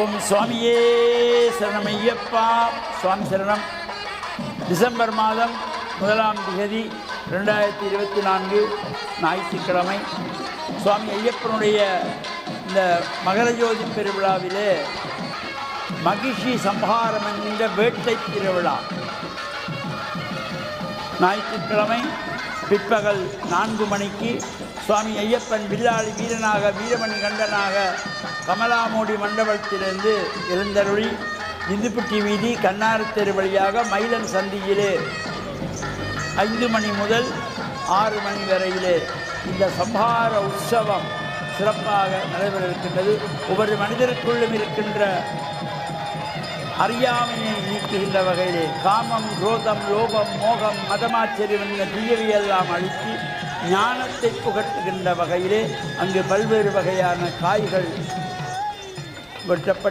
ஓம் சுவாமியே சரணமையப்பா. சுவாமி சரணம். டிசம்பர் மாதம் 1ஆம் தேதி 2024 ஞாயிற்றுக்கிழமை சுவாமி ஐயப்பனுடைய இந்த மகரஜோதி பெருவிழாவிலே மகிஷி சம்ஹாரம் என்கின்ற வேட்டை திருவிழா ஞாயிற்றுக்கிழமை பிற்பகல் 4 மணிக்கு சுவாமி ஐயப்பன் வில்லாளி வீரனாக வீரமணி கண்டனாக கமலாமோடி மண்டபத்திலிருந்து எழுந்தருளி இந்துப்புட்டி வீதி கண்ணாறு தெரு வழியாக மயிலன் சந்தியிலே 5 மணி முதல் 6 மணி வரையிலே இந்த சம்ஹார உற்சவம் சிறப்பாக நடைபெற இருக்கின்றது. ஒவ்வொரு மனிதருக்குள்ளும் இருக்கின்ற அறியாமையை நீக்குகின்ற வகையிலே காமம், குரோதம், லோபம், மோகம், மதமாச்சரியம் என்ற தீயவையெல்லாம் அழித்து ஞானத்தை புகட்டுகின்ற வகையிலே அங்கு பல்வேறு வகையான காய்கள் வெட்டப்பட்டு